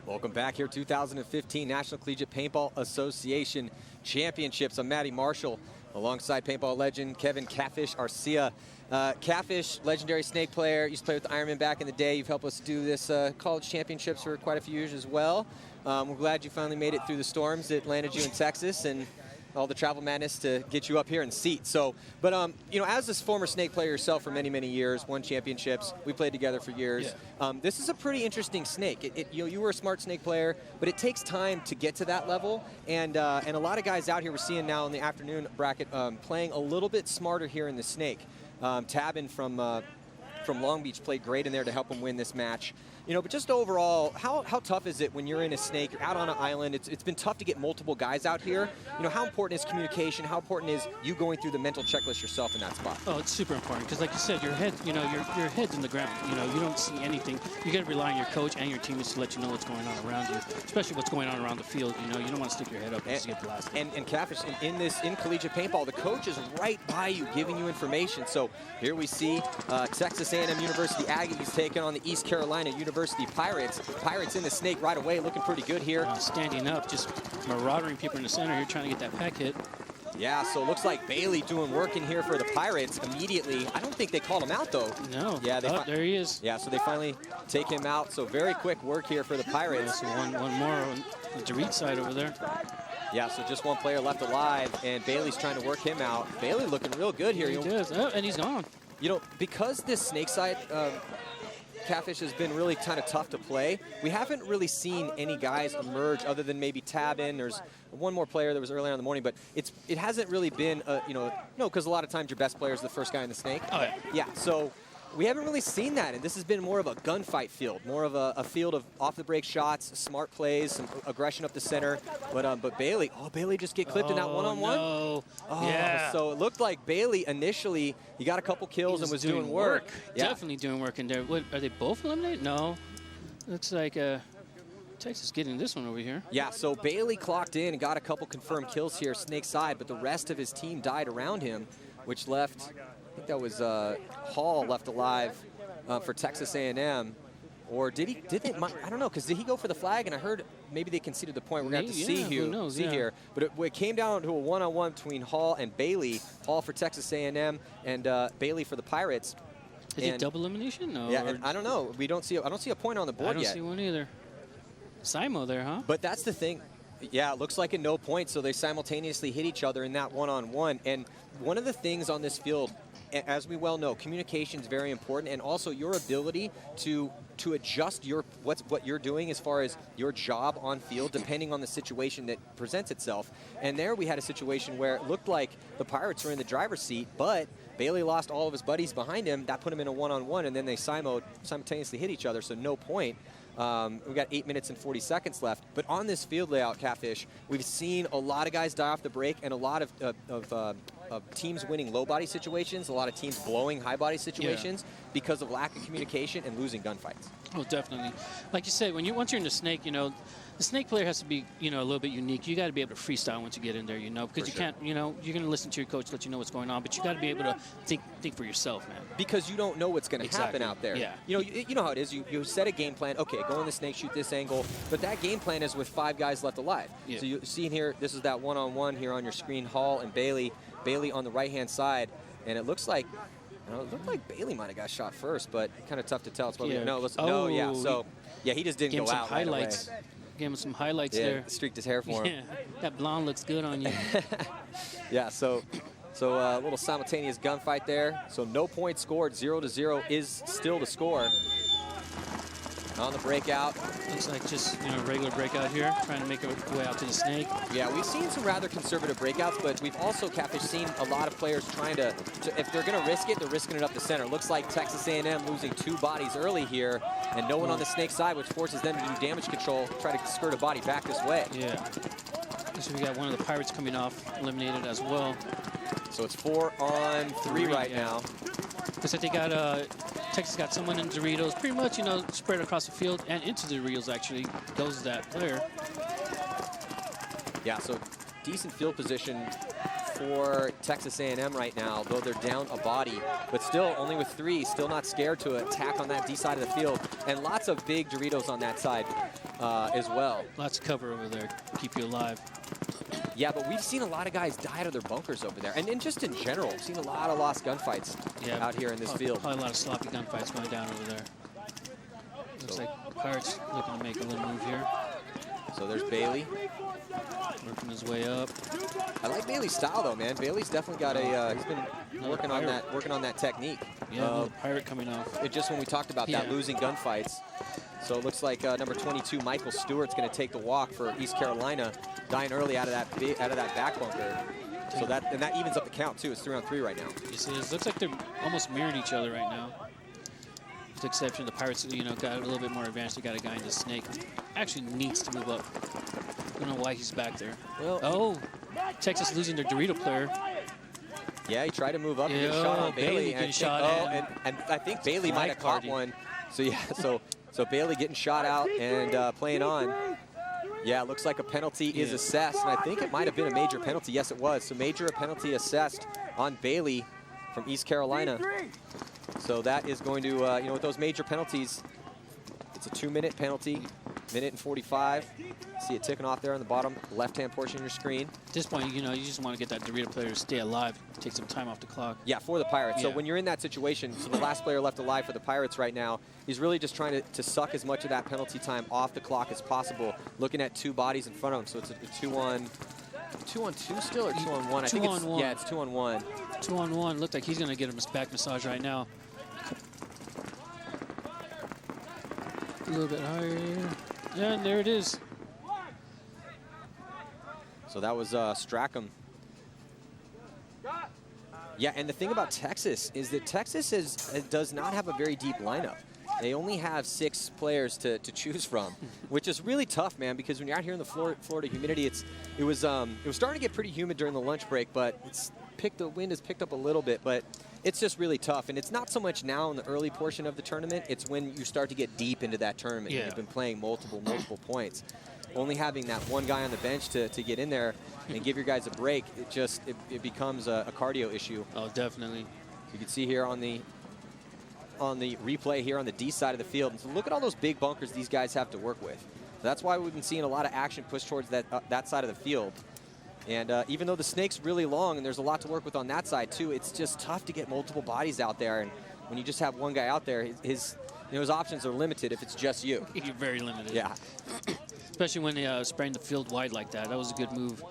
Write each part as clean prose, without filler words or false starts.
Welcome back here, 2015 National Collegiate Paintball Association Championships. I'm Matty Marshall, alongside paintball legend Kevin Catfish Arcia. Catfish, legendary snake player, used to play with the Ironman back in the day. You've helped us do this college championships for quite a few years as well. We're glad you finally made it through the storms that landed you in Texas and all the travel madness to get you up here in seat. So, but you know, as this former snake player yourself for many, many years, won championships, we played together for years. Yeah. This is a pretty interesting snake. You were a smart snake player, but it takes time to get to that level. And a lot of guys out here we're seeing now in the afternoon bracket playing a little bit smarter here in the snake. Tabin from Long Beach played great in there to help him win this match. You know, but just overall, how tough is it when you're in a snake, you're out on an island? It's been tough to get multiple guys out here. You know, how important is communication? How important is you going through the mental checklist yourself in that spot? Oh, it's super important because, like you said, your head, you know, your head's in the ground. You know, you don't see anything. You got to rely on your coach and your teammates to let you know what's going on around you, especially what's going on around the field. You know, you don't want to stick your head up and just get blasted. And Catfish, in collegiate paintball, the coach is right by you, giving you information. So here we see Texas A&M University Aggies taking on the East Carolina University Pirates. Pirates in the snake right away, looking pretty good here. Standing up, just marauding people in the center here, trying to get that pack hit. Yeah, so it looks like Bailey doing work in here for the Pirates immediately. I don't think they called him out, though. No. Yeah, there he is. Yeah, so they finally take him out. So very quick work here for the Pirates. Yeah, so one more on the Dorit side over there. Yeah, so just one player left alive, and Bailey's trying to work him out. Bailey looking real good here. He does. Oh, and he's gone. You know, because this snake side Catfish has been really kind of tough to play, we haven't really seen any guys emerge other than maybe Tabin. There's one more player that was earlier in the morning, but it hasn't really been, because a lot of times your best player is the first guy in the snake. Oh, yeah. Yeah, so we haven't really seen that, and this has been more of a gunfight field, more of a field of off-the-break shots, smart plays, some aggression up the center. But Bailey, Bailey just get clipped in that one-on-one? No. Oh, yeah. So it looked like Bailey initially, he got a couple kills and was doing work. Yeah. Definitely doing work in there. What, are they both eliminated? No. Looks like Texas getting this one over here. Yeah, so Bailey clocked in and got a couple confirmed kills here, snake side, but the rest of his team died around him, which left, I think that was Hall left alive for Texas A&M. Or did he? I don't know, because did he go for the flag? And I heard maybe they conceded the point. We're going to have to see here. But it came down to a one-on-one between Hall and Bailey. Hall for Texas A&M and Bailey for the Pirates. Is it double elimination? No. Yeah, I don't know. I don't see a point on the board yet. I don't see one either. Simo there, huh? But that's the thing. Yeah, it looks like a no point, so they simultaneously hit each other in that one-on-one. And one of the things on this field, as we well know, communication is very important, and also your ability to adjust what you're doing as far as your job on field, depending on the situation that presents itself. And there we had a situation where it looked like the Pirates were in the driver's seat, but Bailey lost all of his buddies behind him. That put him in a one-on-one, and then they simultaneously hit each other, so no point. We got 8 minutes and 40 seconds left. But on this field layout, Catfish, we've seen a lot of guys die off the break and a lot of teams winning low body situations, a lot of teams blowing high body situations because of lack of communication and losing gunfights. Oh, definitely. Like you said, once you're in the snake, the snake player has to be, a little bit unique. You got to be able to freestyle once you get in there, because you can't, you're going to listen to your coach, let you know what's going on, but you got to be able to think for yourself, man. Because you don't know what's going to happen out there. Yeah. You know how it is. You set a game plan. Okay, go in the snake, shoot this angle, but that game plan is with 5 guys left alive. Yeah. So you see here, this is that one-on-one here on your screen, Hall and Bailey. Bailey on the right-hand side, and it looks like, Bailey might have got shot first, but kind of tough to tell. It's probably So he just didn't go out right away. Gave him some highlights there. Streaked his hair for him. Yeah, that blonde looks good on you. Yeah, so a little simultaneous gunfight there. So no points scored. 0-0 is still the score. On the breakout. Looks like just regular breakout here, trying to make a way out to the snake. Yeah, we've seen some rather conservative breakouts, but we've also, Catfish, seen a lot of players trying to if they're going to risk it, they're risking it up the center. Looks like Texas A&M losing 2 bodies early here, and no one on the snake side, which forces them to do damage control, try to skirt a body back this way. Yeah. So we got one of the Pirates coming off, eliminated as well. So it's 4 on 3 right now. Looks like they got Texas got someone in Doritos, pretty much, spread across the field and into the Doritos, actually, goes that player. Yeah, so decent field position for Texas A&M right now, though they're down a body, but still only with 3, still not scared to attack on that D side of the field, and lots of big Doritos on that side as well. Lots of cover over there, keep you alive. Yeah, but we've seen a lot of guys die out of their bunkers over there, and just in general, we've seen a lot of lost gunfights out here in this field. Probably a lot of sloppy gunfights going down over there. Looks like Pirates looking to make a little move here. So there's Bailey. Working his way up. I like Bailey's style though, man. Bailey's definitely got a, he's been working on that technique. Yeah, another Pirate coming off. Just when we talked about that, losing gunfights. So it looks like number 22, Michael Stewart's going to take the walk for East Carolina, dying early out of that back bunker. So that evens up the count too. It's 3-on-3 right now. Yes, it is. Looks like they're almost mirroring each other right now. With the exception, the Pirates, got a little bit more advantage. They got a guy in the snake who actually needs to move up. I don't know why he's back there. Well, Texas losing their Dorito player. Yeah, he tried to move up and get shot on Bailey. And I think Bailey might have caught one. So yeah, so Bailey getting shot out and playing on. Yeah, it looks like a penalty is assessed, and I think it might have been a major penalty. Yes, it was. So major penalty assessed on Bailey from East Carolina. So that is going to, with those major penalties, it's a 2-minute penalty, minute and 45. See it ticking off there on the bottom left-hand portion of your screen. At this point, you just want to get that Dorito player to stay alive, take some time off the clock. Yeah, for the Pirates. So when you're in that situation, so the last player left alive for the Pirates right now, he's really just trying to suck as much of that penalty time off the clock as possible, looking at 2 bodies in front of him. So it's a 2-on-2 still, or 2-on-1? I think it's 2-on-1. Yeah, it's 2-on-1. 2-on-1. Looked like he's going to get him a back massage right now. A little bit higher. Yeah, and there it is. So that was Strackham. Yeah, and the thing about Texas is that Texas does not have a very deep lineup. They only have 6 players to choose from, which is really tough, man, because when you're out here in the Florida humidity, it was starting to get pretty humid during the lunch break, but the wind has picked up a little bit, but it's just really tough. And it's not so much now in the early portion of the tournament, it's when you start to get deep into that tournament. And you've been playing multiple points. Only having that one guy on the bench to get in there and give your guys a break, it becomes a cardio issue. Oh, definitely. You can see here on the replay here on the D side of the field. And so look at all those big bunkers these guys have to work with. So that's why we've been seeing a lot of action pushed towards that side of the field. And even though the snake's really long and there's a lot to work with on that side too, it's just tough to get multiple bodies out there. And when you just have one guy out there, his options are limited if it's just you. You're very limited. Yeah. Especially when they spraying the field wide like that. That was a good move.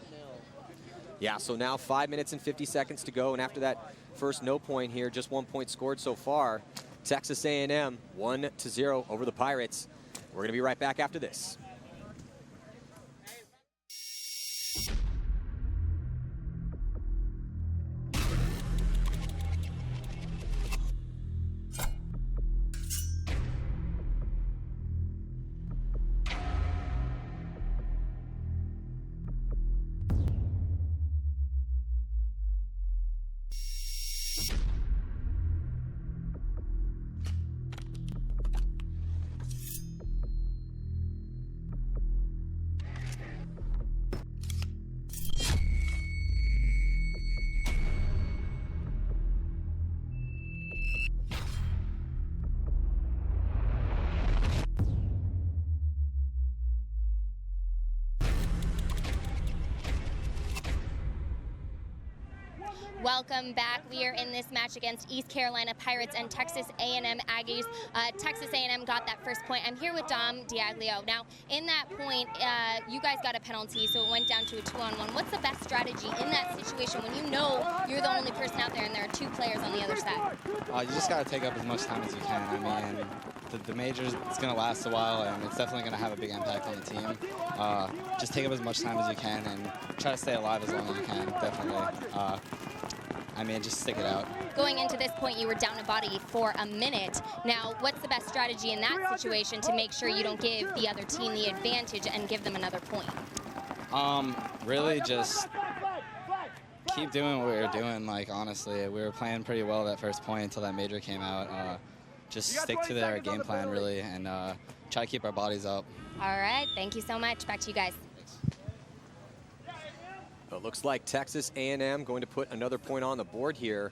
Yeah, so now 5 minutes and 50 seconds to go. And after that first no point here, just 1 point scored so far. Texas A&M 1-0 over the Pirates. We're going to be right back after this. Welcome back. We are in this match against East Carolina Pirates and Texas A&M Aggies. Texas A&M got that first point. I'm here with Dom Diaglio. Now, in that point, you guys got a penalty, so it went down to a 2-on-1. What's the best strategy in that situation when you know you're the only person out there and there are 2 players on the other side? You just got to take up as much time as you can. I mean, the majors, it's going to last a while, and it's definitely going to have a big impact on the team. Just take up as much time as you can and try to stay alive as long as you can, definitely. I mean, just stick it out. Going into this point, you were down a body for a minute. Now, what's the best strategy in that situation to make sure you don't give the other team the advantage and give them another point? Really just keep doing what we were doing. Like, honestly, we were playing pretty well that first point until that major came out. Just stick to their game plan, really, and try to keep our bodies up. All right. Thank you so much. Back to you guys. It looks like Texas A&M going to put another point on the board here.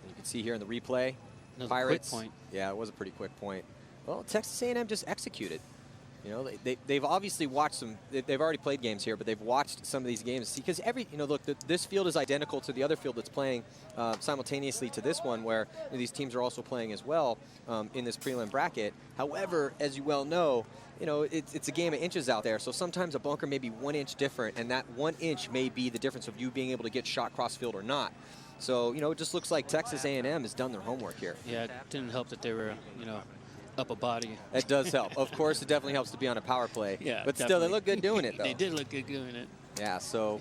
You can see here in the replay, Another Pirates. quick point. Yeah, it was a pretty quick point. Well, Texas A&M just executed. You know, they've obviously watched some. They've already played games here, but they've watched some of these games because look, this field is identical to the other field that's playing simultaneously to this one, where these teams are also playing as well in this prelim bracket. However, as you well know, it's a game of inches out there. So sometimes a bunker may be 1 inch different, and that 1 inch may be the difference of you being able to get shot cross field or not. So it just looks like Texas A&M has done their homework here. Yeah, it didn't help that they were, up a body. It does help. Of course, it definitely helps to be on a power play. Yeah, but still, they look good doing it, though. They did look good doing it. Yeah, so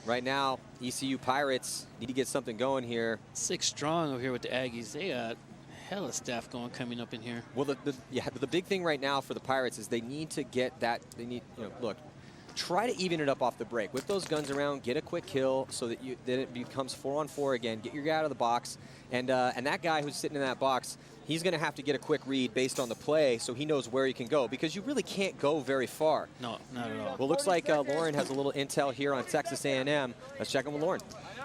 right now, ECU Pirates need to get something going here. 6 strong over here with the Aggies. They got hella staff coming up in here. Well, the big thing right now for the Pirates is they need to get that. They need, look, try to even it up off the break. Whip those guns around, get a quick kill so that it becomes 4-on-4 again. Get your guy out of the box, and that guy who's sitting in that box, he's going to have to get a quick read based on the play so he knows where he can go, because you really can't go very far. No, not at all. Well, looks like Lauren has a little intel here on Texas A&M. Let's check in with Lauren.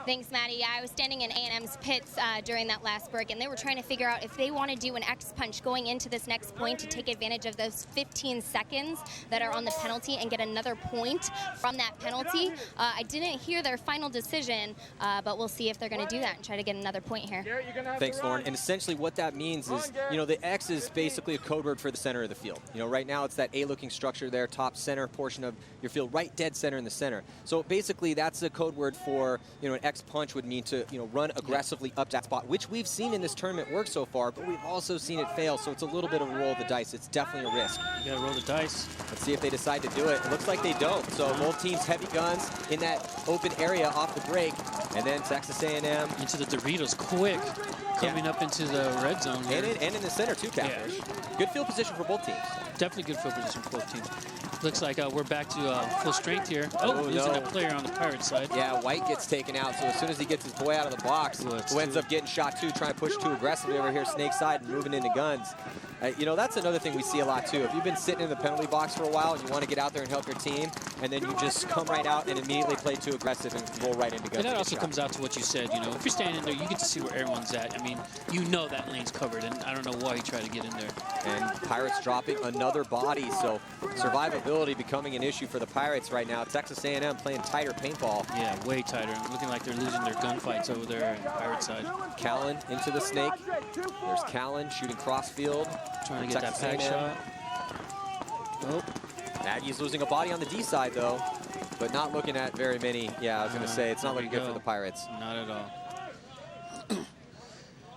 Thanks, Maddie. Yeah, I was standing in A&M's pits during that last break, and they were trying to figure out if they want to do an X punch going into this next point to take advantage of those 15 seconds that are on the penalty and get another point from that penalty. I didn't hear their final decision, but we'll see if they're going to do that and try to get another point here. Thanks, Lauren. And essentially what that means is, the X is basically a code word for the center of the field. Right now it's that A-looking structure there, top center portion of your field, right dead center in the center. So basically that's a code word for, an X punch would mean to, run aggressively up that spot, which we've seen in this tournament work so far, but we've also seen it fail. So it's a little bit of a roll of the dice. It's definitely a risk. You gotta roll the dice. Let's see if they decide to do it. It looks like they don't. So both teams heavy guns in that open area off the break, and then Texas A&M into the Doritos quick, coming up into the red zone here. And in the center too, Catfish. Yeah. Good field position for both teams. Definitely good field position for both teams. Looks like we're back to full strength here. Losing a player on the Pirates side. Yeah, White gets taken out, so as soon as he gets his boy out of the box, who ends up getting shot too, trying to push too aggressively over here, snake side, and moving into guns. That's another thing we see a lot too. If you've been sitting in the penalty box for a while and you want to get out there and help your team, and then you just come right out and immediately play too aggressive and roll right into guns. And that also comes out to what you said, if you're standing there, you get to see where everyone's at. I mean, that lane's covered, and I don't know why you try to get in there. And Pirates dropping another body, so survivability becoming an issue for the Pirates right now. Texas A&M playing tighter paintball. Yeah, way tighter. Looking like they're losing their gunfights over there on the Pirate side. Callan into the snake. There's Callan shooting crossfield. Trying to get that back shot. Oh. Maggie's losing a body on the D side, though, but not looking at very many. Yeah, I was going to say, it's not looking good for the Pirates. Not at all.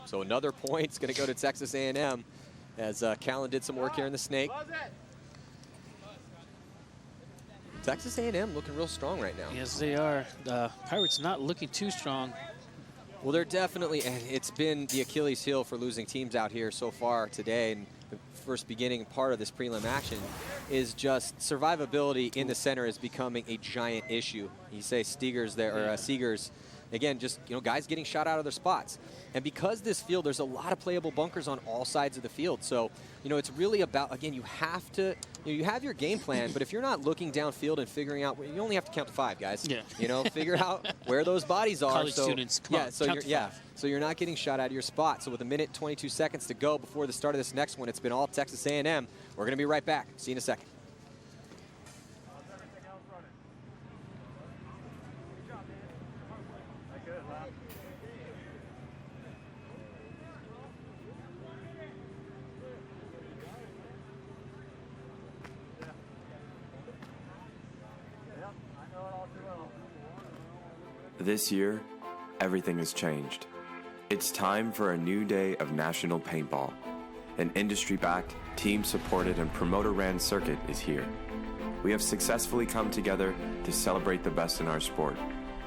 So another point's going to go to Texas A&M as Callan did some work here in the snake. Texas A&M looking real strong right now. Yes, they are. The Pirates not looking too strong. Well, they're definitely, and it's been the Achilles heel for losing teams out here so far today. And the first beginning part of this prelim action is just survivability in the center is becoming a giant issue. You say Seegers there, or Seegers. Again, just, guys getting shot out of their spots. And because this field, there's a lot of playable bunkers on all sides of the field. So, it's really about, again, you have to, you have your game plan, but if you're not looking downfield and figuring out, you only have to count to 5, guys. Yeah. Figure out where those bodies are. College students, come on, count to 5. So you're not getting shot out of your spot. So with 1 minute, 22 seconds to go before the start of this next one, it's been all Texas A&M. We're going to be right back. See you in a second. This year, everything has changed. It's time for a new day of National Paintball. An industry-backed, team-supported, and promoter-ran circuit is here. We have successfully come together to celebrate the best in our sport.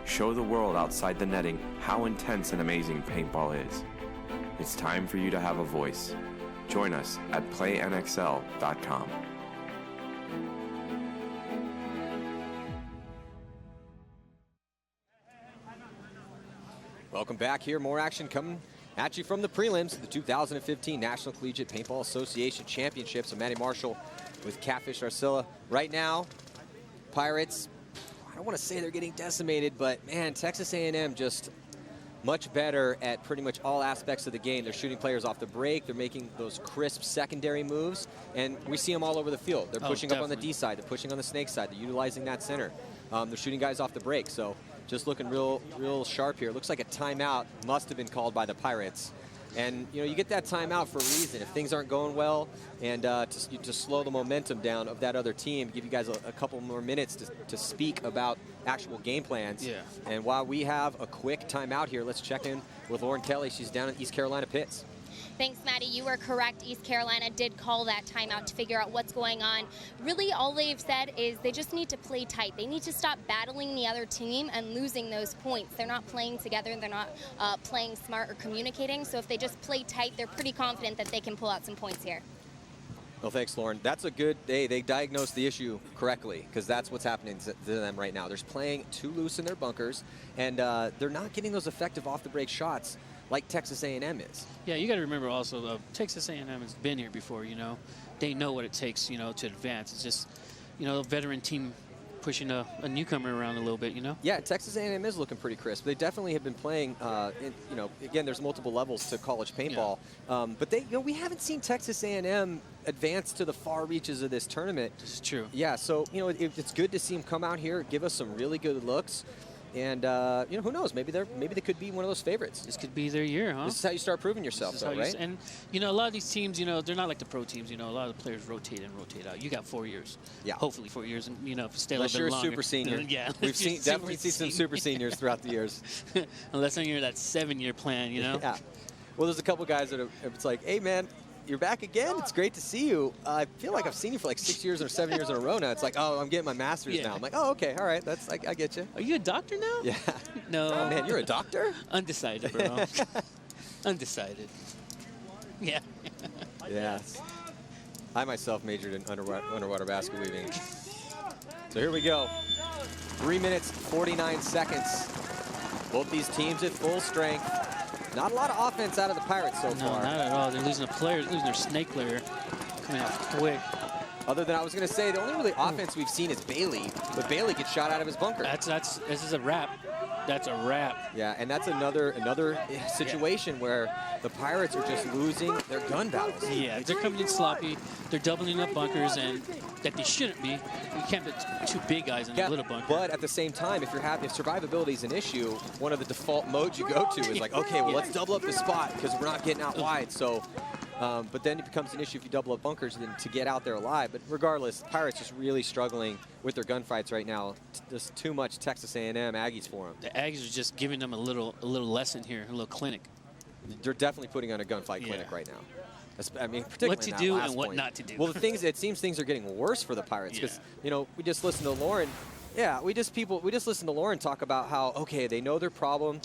Show the world outside the netting how intense and amazing paintball is. It's time for you to have a voice. Join us at playnxl.com. Welcome back here. More action coming at you from the prelims, the 2015 National Collegiate Paintball Association Championships. So Maddie Marshall with Catfish Arcilla. Right now, Pirates, don't want to say they're getting decimated, but man, Texas A&M just much better at pretty much all aspects of the game. They're shooting players off the break. They're making those crisp secondary moves, and we see them all over the field. They're pushing up on the D side. They're pushing on the snake side. They're utilizing that center. They're shooting guys off the break. So just looking real sharp here. Looks like a timeout must have been called by the Pirates. And, you know, you get that timeout for a reason. If things aren't going well, and to slow the momentum down of that other team, give you guys a couple more minutes to speak about actual game plans. Yeah. And while we have a quick timeout here, let's check in with Lauren Kelly. She's down at East Carolina Pits. Thanks, Maddie. You were correct. East Carolina did call that timeout to figure out what's going on. Really, all they've said is they just need to play tight. They need to stop battling the other team and losing those points. They're not playing together. They're not playing smart or communicating. So if they just play tight, they're pretty confident that they can pull out some points here. Well, thanks, Lauren. That's a good day. They diagnosed the issue correctly, because that's what's happening to them right now. They're playing too loose in their bunkers, and they're not getting those effective off-the-break shots like Texas A&M is. Yeah, you got to remember also, Texas A&M has been here before, you know. They know what it takes, you know, to advance. It's just, you know, a veteran team pushing a newcomer around a little bit, you know? Yeah, Texas A&M is looking pretty crisp. They definitely have been playing, you know, again, there's multiple levels to college paintball. Yeah. But you know, we haven't seen Texas A&M advance to the far reaches of this tournament. This is true. Yeah, so, you know, it's good to see them come out here, give us some really good looks. And, you know, who knows? Maybe they could be one of those favorites. This could be their year, huh? This is how you start proving yourself, though, right? And, you know, a lot of these teams, you know, they're not like the pro teams. You know, a lot of the players rotate in, rotate out. You got 4 years. Yeah. Hopefully 4 years. And, you know, if you stay a little bit longer. Unless you're a super senior. Yeah. We've definitely seen some super seniors throughout the years. Unless you're that 7-year plan, you know? Yeah. Well, there's a couple guys that it's like, hey, man, you're back again. It's great to see you. I feel like I've seen you for like 6 years or 7 years in a row now. It's like, oh, I'm getting my master's now. I'm like, oh, okay, all right. I get you. Are you a doctor now? Yeah. No. Oh, man, you're a doctor? Undecided, bro. Undecided. Yeah. Yes. I myself majored in underwater basket weaving. So here we go. 3 minutes, 49 seconds. Both these teams at full strength. Not a lot of offense out of the Pirates so far. No, not at all. They're losing a player, losing their snake player. Coming out quick. Other than, I was going to say, the only really offense we've seen is Bailey, but Bailey gets shot out of his bunker. This is a wrap. That's a wrap. Yeah, and that's another situation where the Pirates are just losing their gun battles. Yeah, they're coming in sloppy. They're doubling up bunkers, and that they shouldn't be. You can't put two big guys in a little bunker. But at the same time, if survivability is an issue, one of the default modes you go to is like, okay, well, let's double up the spot because we're not getting out wide. So, but then it becomes an issue if you double up bunkers then to get out there alive. But regardless, Pirates just really struggling with their gunfights right now. Just too much Texas A&M Aggies for them. The Aggies are just giving them a little lesson here, a little clinic. They're definitely putting on a gunfight clinic right now. I mean, particularly what to do and what not to do. Well, it seems things are getting worse for the Pirates because you know, we just listened to Lauren. Yeah, we just listened to Lauren talk about how, okay, they know their problem.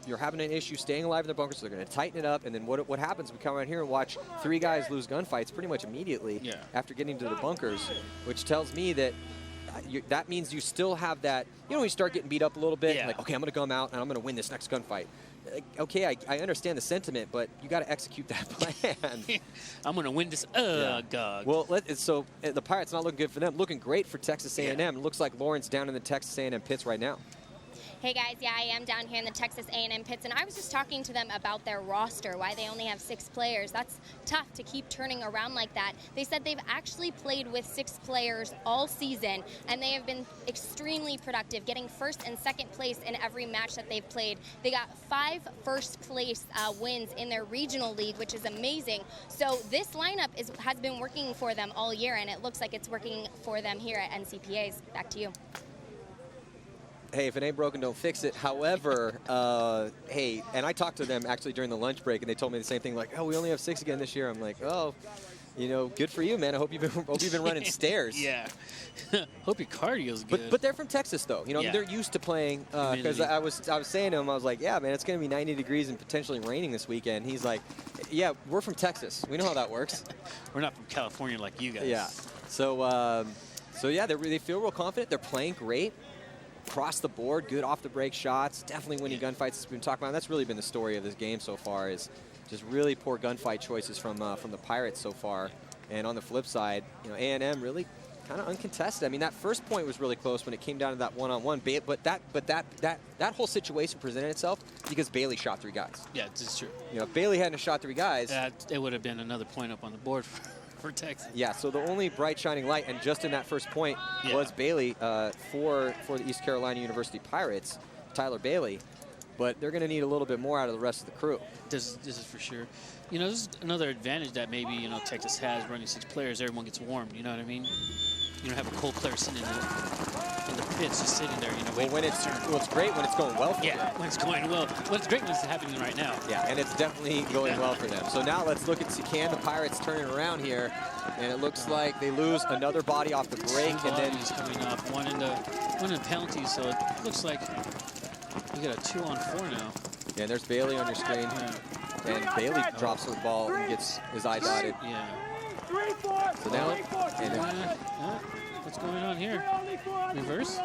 You're having an issue staying alive in their bunkers, so they're going to tighten it up. And then what happens? We come around here and watch 3 guys lose gunfights pretty much immediately after getting to the bunkers, which tells me that that means you still have that. You know, when you start getting beat up a little bit, like, okay, I'm going to come out and I'm going to win this next gunfight. Okay, I understand the sentiment, but you got to execute that plan. I'm going to win this. God. Well, so the Pirates not looking good for them. Looking great for Texas A&M. It looks like Lauren's down in the Texas A&M pits right now. Hey guys, yeah, I am down here in the Texas A&M pits, and I was just talking to them about their roster, why they only have 6 players. That's tough to keep turning around like that. They said they've actually played with 6 players all season, and they have been extremely productive, getting 1st and 2nd place in every match that they've played. They got 5 first place wins in their regional league, which is amazing. So this lineup has been working for them all year, and it looks like it's working for them here at NCPA's. Back to you. Hey, if it ain't broken, don't fix it. However, hey, and I talked to them actually during the lunch break, and they told me the same thing, like, oh, we only have 6 again this year. I'm like, oh, you know, good for you, man. I hope you've been running stairs. Yeah. Hope your cardio's good. But they're from Texas, though. You know, they're used to playing. Because I was saying to him, I was like, yeah, man, it's going to be 90 degrees and potentially raining this weekend. He's like, yeah, we're from Texas. We know how that works. We're not from California like you guys. Yeah. So yeah, they feel real confident. They're playing great. Across the board, good off-the-break shots, definitely winning gunfights as we've been talking about. That's really been the story of this game so far, is just really poor gunfight choices from the Pirates so far. And on the flip side, you know, A&M really kind of uncontested. I mean, that first point was really close when it came down to that one-on-one. But that whole situation presented itself because Bailey shot 3 guys. Yeah, it's true. You know, if Bailey hadn't shot 3 guys, it would have been another point up on the board for Texas. Yeah. So the only bright shining light, and just in that first point, was Bailey for the East Carolina University Pirates, Tyler Bailey. But they're going to need a little bit more out of the rest of the crew. This is for sure. You know, this is another advantage that maybe, you know, Texas has running 6 players. Everyone gets warm. You know what I mean? You don't have a cold player sitting in the pits, just sitting there. You know, well, it's great when it's going well for them. When it's going well. Well, it's great when it's happening right now. Yeah, and it's definitely going well for them. So now let's look at can the Pirates turn it around here, and it looks like they lose another body off the break, and then he's coming up. One in the penalties. So it looks like we got a 2-on-4 now. Yeah, there's Bailey on your screen. Yeah. And Bailey drops her ball and gets his eye dotted. Yeah. So now, what's going on here? Reverse?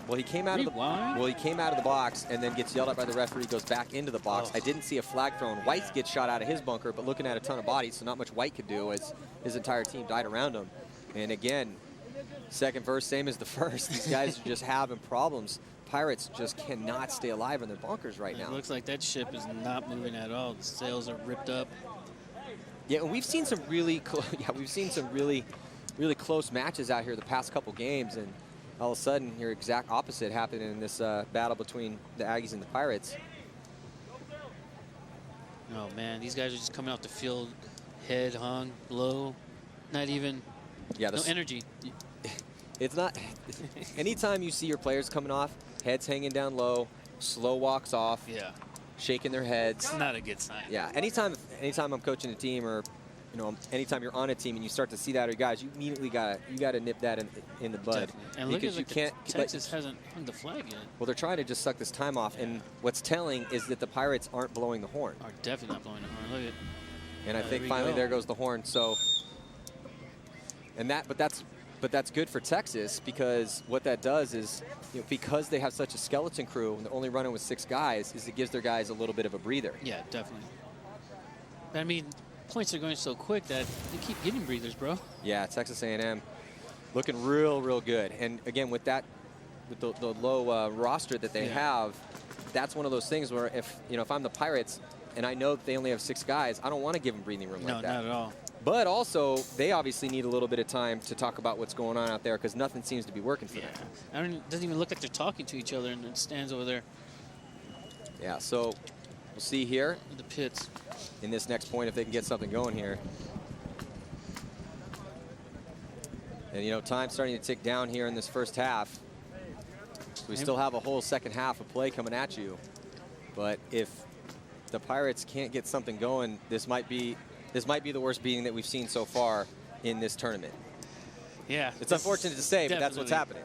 Well, he came out of the box and then gets yelled at by the referee. Goes back into the box. I didn't see a flag thrown. White gets shot out of his bunker, but looking at a ton of bodies, so not much White could do as his entire team died around him. And again, second verse, same as the first. These guys are just having problems. Pirates just cannot stay alive in their bunkers right now. It looks like that ship is not moving at all. The sails are ripped up. Yeah, and we've seen some really really close matches out here the past couple games, and all of a sudden your exact opposite happened in this battle between the Aggies and the Pirates. Oh man, these guys are just coming off the field, head hung, low, not even, no energy. It's not, anytime you see your players coming off, heads hanging down low, slow walks off, shaking their heads. It's not a good sign. Yeah, anytime I'm coaching a team, or anytime you're on a team and you start to see that, or guys, you immediately gotta nip that in the bud. Definitely. And look at Texas hasn't hung the flag yet. Well, they're trying to just suck this time off, and what's telling is that the Pirates aren't blowing the horn. Are definitely not blowing the horn. Look at. And I think finally there goes the horn. So, but that's good for Texas, because what that does is, because they have such a skeleton crew and they're only running with 6 guys, is it gives their guys a little bit of a breather. Yeah, definitely. I mean, points are going so quick that they keep getting breathers, bro. Yeah, Texas A&M looking real good. And again, with the low roster that they have, that's one of those things where if I'm the Pirates and I know that they only have 6 guys, I don't want to give them breathing room like that. No, not at all. But also, they obviously need a little bit of time to talk about what's going on out there, because nothing seems to be working for them. I mean, it doesn't even look like they're talking to each other, and it stands over there. Yeah, so we'll see here in the pits in this next point if they can get something going here. And time's starting to tick down here in this first half. So we still have a whole second half of play coming at you. But if the Pirates can't get something going, this might be the worst beating that we've seen so far in this tournament. Yeah. It's unfortunate to say, but that's what's happening.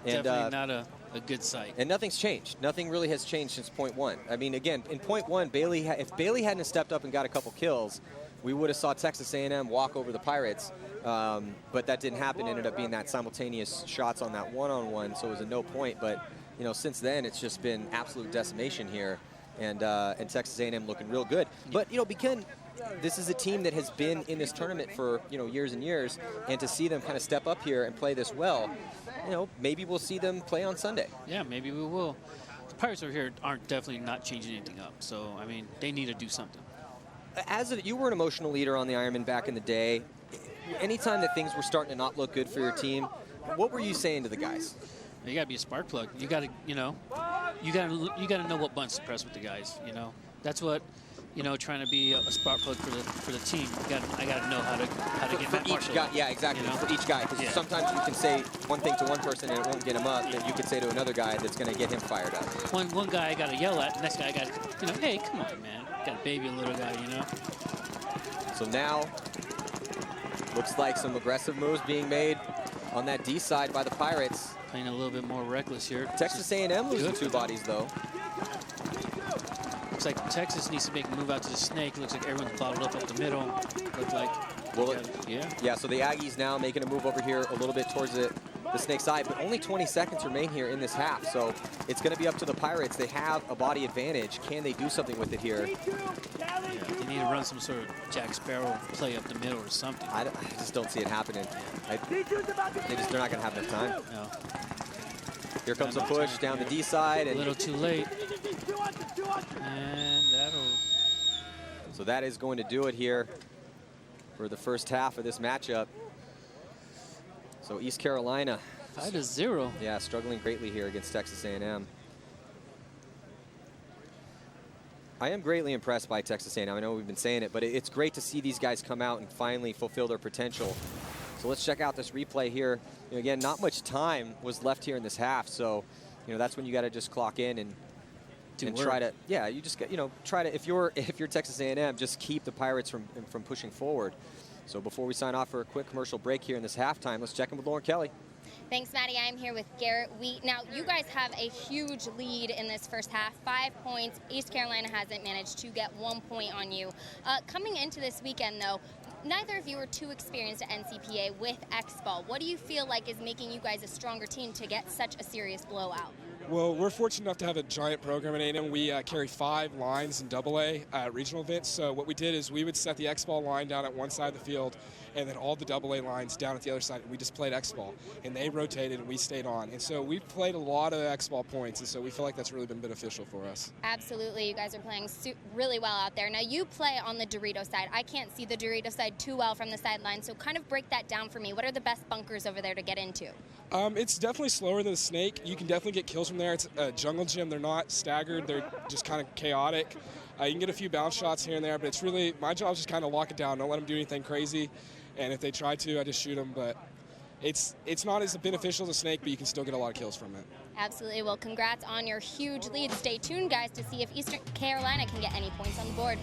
And, definitely not a good sight. And nothing's changed. Nothing really has changed since point 1. I mean, again, in point 1, if Bailey hadn't stepped up and got a couple kills, we would have saw Texas A&M walk over the Pirates. But that didn't happen. It ended up being that simultaneous shots on that one-on-one, so it was a no point. But, since then, it's just been absolute decimation here. And Texas A&M looking real good. But, because this is a team that has been in this tournament for, years and years, and to see them kind of step up here and play this well, maybe we'll see them play on Sunday. Yeah, maybe we will. The Pirates over here aren't definitely not changing anything up. So, I mean, they need to do something. You were an emotional leader on the Ironman back in the day. Anytime that things were starting to not look good for your team, what were you saying to the guys? You got to be a spark plug. You got to, you got to know what buttons to press with the guys. That's what, trying to be a spark plug for the team. I got to know how to get Matt Marshall. Yeah, exactly. For each guy, because sometimes you can say one thing to one person and it won't get him up, and you could say to another guy that's going to get him fired up. One guy I got to yell at, the next guy I got to, hey, come on, man, got to baby a little guy, So now, looks like some aggressive moves being made on that D side by the Pirates. Playing a little bit more reckless here. Texas A&M losing 2 bodies, though. Looks like Texas needs to make a move out to the snake. Looks like everyone's bottled up the middle. Looks like Well, Yeah. So the Aggies now making a move over here a little bit towards the Snake side, but only 20 seconds remain here in this half, so it's going to be up to the Pirates. They have a body advantage. Can they do something with it here? Yeah, they need to run some sort of Jack Sparrow play up the middle or something. I just don't see it happening. They're not going to have enough time. No. Here comes a push down the D side. A little too late. And that'll... So that is going to do it here for the first half of this matchup. So East Carolina. 5-0. Yeah, struggling greatly here against Texas A&M. I am greatly impressed by Texas A&M. I know we've been saying it, but it's great to see these guys come out and finally fulfill their potential. So let's check out this replay here. Again, not much time was left here in this half, so that's when you got to just clock in and try to, you just get, try to, if you're Texas A&M, just keep the Pirates from pushing forward. So before we sign off for a quick commercial break here in this halftime, let's check in with Lauren Kelly. Thanks, Maddie. I'm here with Garrett Wheat. Now, you guys have a huge lead in this first half, 5 points. East Carolina hasn't managed to get 1 point on you. Coming into this weekend, though, neither of you are too experienced at NCPA with X-Ball. What do you feel like is making you guys a stronger team to get such a serious blowout? Well, we're fortunate enough to have a giant program at A&M. We carry 5 lines in AA at regional events. So what we did is we would set the X-Ball line down at one side of the field and then all the AA lines down at the other side. We just played X-Ball, and they rotated and we stayed on. And so we've played a lot of X-Ball points, and so we feel like that's really been beneficial for us. Absolutely. You guys are playing really well out there. Now, you play on the Dorito side. I can't see the Dorito side too well from the sideline, so kind of break that down for me. What are the best bunkers over there to get into? It's definitely slower than the Snake. You can definitely get kills from there. It's a jungle gym. They're not staggered. They're just kind of chaotic. You can get a few bounce shots here and there, but it's really, my job is just kind of lock it down. Don't let them do anything crazy. And if they try to, I just shoot them. But it's not as beneficial as a Snake, but you can still get a lot of kills from it. Absolutely. Well, congrats on your huge lead. Stay tuned, guys, to see if Eastern Carolina can get any points on the board.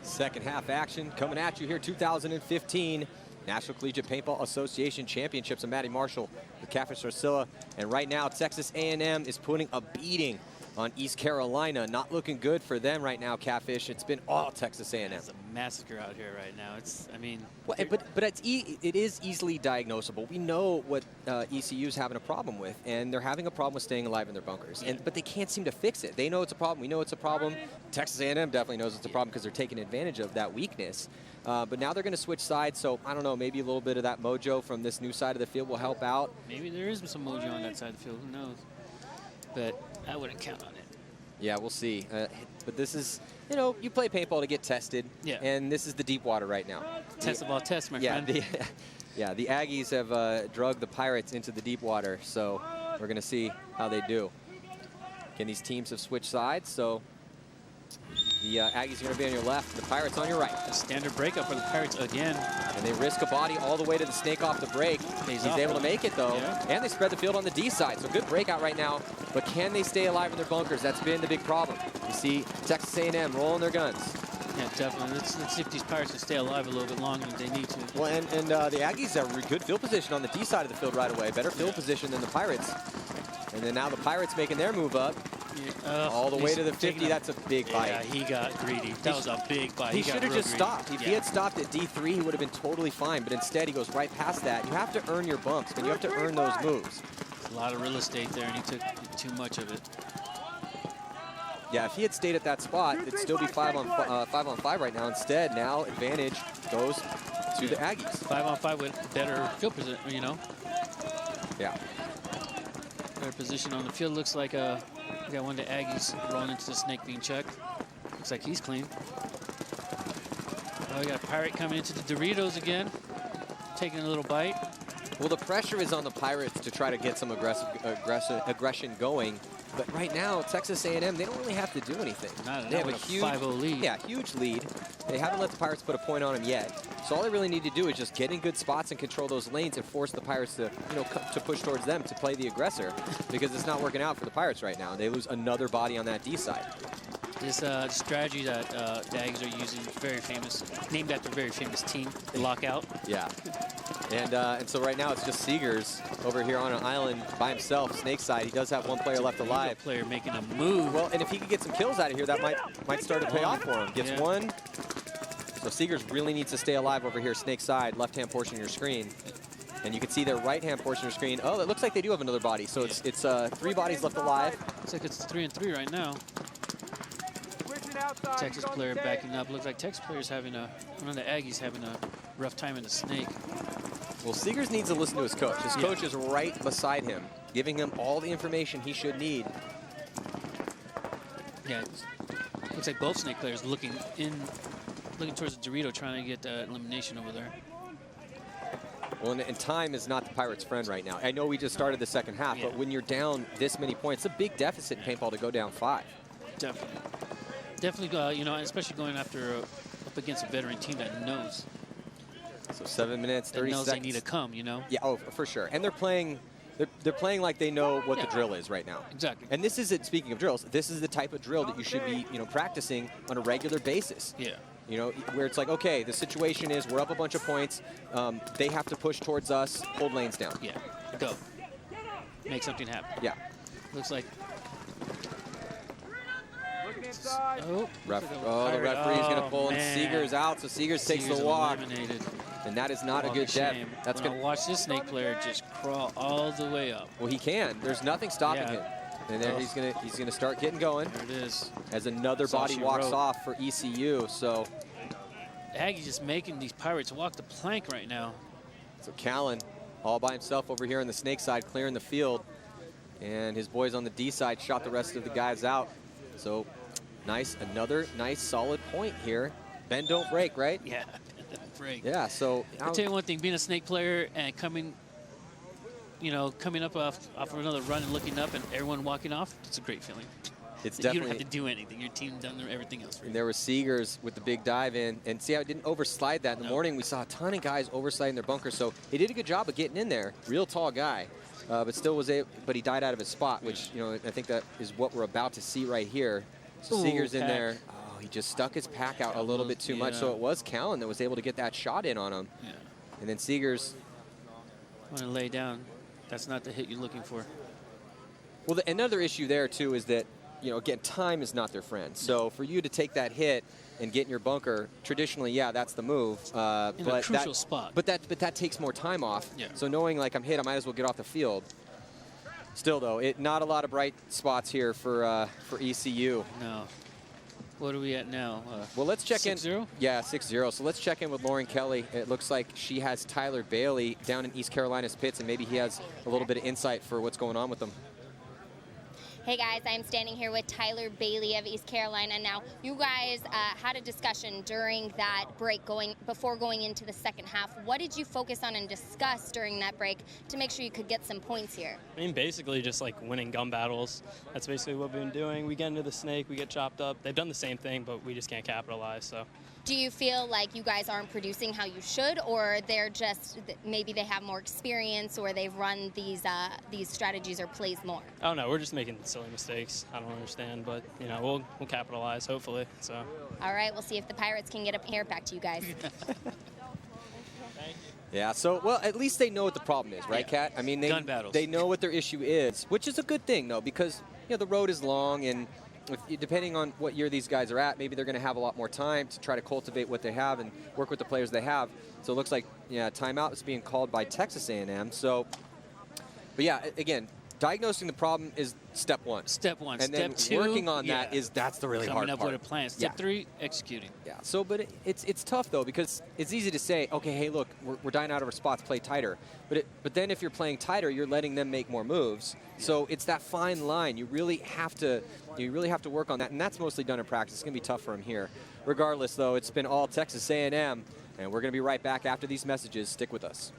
Second half action coming at you here, 2015 National Collegiate Paintball Association Championships. I'm Matty Marshall with Catfish Arcilla, and right now Texas A&M is putting a beating on East Carolina. Not looking good for them right now, Catfish. It's been all Texas A&M. It's a massacre out here right now. It's, I mean, well, but it is easily diagnosable. We know what ECU's having a problem with, and they're having a problem with staying alive in their bunkers. Yeah. But they can't seem to fix it. They know it's a problem. We know it's a problem. Texas A&M definitely knows it's a problem because they're taking advantage of that weakness. But now they're going to switch sides, so I don't know, maybe a little bit of that mojo from this new side of the field will help out. Maybe there is some mojo on that side of the field. Who knows? But I wouldn't count on it. Yeah, we'll see. But this is, you know, you play paintball to get tested. Yeah. And this is the deep water right now. Test of all tests, my friend. The Aggies have drugged the Pirates into the deep water, so we're going to see how they do. Again, these teams have switched sides, so the Aggies are going to be on your left, and the Pirates on your right. A standard breakup for the Pirates again. And they risk a body all the way to the snake off the break. He's able to make it, though. Yeah. And they spread the field on the D side, so good breakout right now. But can they stay alive in their bunkers? That's been the big problem. You see Texas A&M rolling their guns. Yeah, definitely. Let's see if these Pirates can stay alive a little bit longer than they need to. Well, and the Aggies have a good field position on the D side of the field right away. Better field position than the Pirates. And then now the Pirates making their move up. Yeah, all the way to the 50. That's a big bite. Yeah, he got greedy. That was a big bite. He should have just stopped. If he had stopped at D3, he would have been totally fine. But instead, he goes right past that. You have to earn your bumps, and you have to earn those moves. A lot of real estate there, and he took too much of it. Yeah, if he had stayed at that spot, it'd still be 5 on 5 right now. Instead, now advantage goes to the Aggies. 5 on 5 with better field position, you know. Yeah. Better position on the field. Looks like we got one of the Aggies rolling into the snake being checked. Looks like he's clean. Oh, we got a Pirate coming into the Doritos again, taking a little bite. Well, the pressure is on the Pirates to try to get some aggression going. But right now, Texas A&M, they don't really have to do anything. They have a huge 5-0 lead. Yeah, huge lead. They haven't let the Pirates put a point on them yet. So all they really need to do is just get in good spots and control those lanes and force the Pirates to, you know, to push towards them to play the aggressor, because it's not working out for the Pirates right now. They lose another body on that D side. This strategy that the Aggies are using is very famous, named after a very famous team, the lockout. Yeah. And so right now it's just Seegers over here on an island by himself, snake side. He does have one player left alive. Player making a move. Well, and if he could get some kills out of here, that might start to pay off for him. Gets one. So Seegers really needs to stay alive over here, snake side, left-hand portion of your screen. And you can see their right-hand portion of your screen. Oh, it looks like they do have another body. So it's 3 bodies left alive. Looks like it's 3 and 3 right now. Texas player backing up. Looks like Texas player's having one of the Aggies having a rough time in the snake. Well, Seegers needs to listen to his coach. His coach is right beside him, giving him all the information he should need. Yeah, looks like both snake players looking towards the Dorito, trying to get elimination over there. Well, and time is not the Pirates' friend right now. I know we just started the second half, but when you're down this many points, it's a big deficit in paintball to go down 5. Definitely, you know, especially going after up against a veteran team that knows. So 7 minutes, 30 knows seconds. They need to come, you know. Yeah, oh, for sure. And they're playing like they know what the drill is right now. Exactly. And this isn't, speaking of drills, this is the type of drill that you should be, you know, practicing on a regular basis. Yeah. You know, where it's like, okay, the situation is we're up a bunch of points. They have to push towards us, hold lanes down. Yeah, go. Make something happen. Yeah. Looks like. The referee's going to pull, and Seegers out, so Seegers takes the walk. Eliminated. And that is not a good depth. That's going to watch this snake player just crawl all the way up. Well, he can. There's nothing stopping him. And then he's gonna start getting going. There it is. As another body walks off for ECU. So Aggie just making these Pirates walk the plank right now. So Callan all by himself over here on the snake side, clearing the field. And his boys on the D side shot the rest of the guys out. So another nice solid point here. Bend don't break, right? Yeah, bend don't break. Yeah, so I'll tell you one thing, being a snake player and coming up off of another run and looking up and everyone walking off, it's a great feeling. It's definitely, you don't have to do anything. Your team done everything else for you. And there was Seegers with the big dive in. And see how it didn't overslide that. In the morning, we saw a ton of guys oversliding their bunkers. So he did a good job of getting in there. Real tall guy. But still was able, but he died out of his spot, which, you know, I think that is what we're about to see right here. So Seegers in there. Oh, he just stuck his pack out a little bit too much. So it was Callan that was able to get that shot in on him. Yeah. And then Seegers. Want to lay down. That's not the hit you're looking for. Well, another issue there, too, is that you know, again, time is not their friend. So for you to take that hit and get in your bunker, traditionally, yeah, that's the move. In a crucial spot. But that takes more time off. Yeah. So knowing like I'm hit, I might as well get off the field. Still though, not a lot of bright spots here for ECU. No. What are we at now? Well, let's check 6-0? in. Yeah, 6-0. So let's check in with Lauren Kelly. It looks like she has Tyler Bailey down in East Carolina's pits, and maybe he has a little bit of insight for what's going on with them. Hey guys, I'm standing here with Tyler Bailey of East Carolina. Now, you guys had a discussion during that break before going into the second half. What did you focus on and discuss during that break to make sure you could get some points here? I mean, basically just like winning gun battles. That's basically what we've been doing. We get into the snake, we get chopped up. They've done the same thing, but we just can't capitalize. So. Do you feel like you guys aren't producing how you should, or they're just maybe they have more experience, or they've run these strategies or plays more? Oh no, we're just making silly mistakes. I don't understand, but you know we'll capitalize hopefully. So. All right, we'll see if the Pirates can get a pair back to you guys. Yeah, so, well, at least they know what the problem is, right, Kat? I mean, Gun battles. They know what their issue is, which is a good thing, though, because, you know, the road is long, and depending on what year these guys are at, maybe they're going to have a lot more time to try to cultivate what they have and work with the players they have. So it looks like, yeah, timeout is being called by Texas A&M. So, but yeah, again, diagnosing the problem is step one. Step one. And Step then two, working on that's the really hard coming up part. with a plan. Step three, executing. Yeah. So, but it's tough though, because it's easy to say, okay, hey, look, we're dying out of our spots, play tighter. But then if you're playing tighter, you're letting them make more moves. So it's that fine line. You really have to work on that, and that's mostly done in practice. It's gonna be tough for them here. Regardless, though, it's been all Texas A&M, and we're gonna be right back after these messages. Stick with us.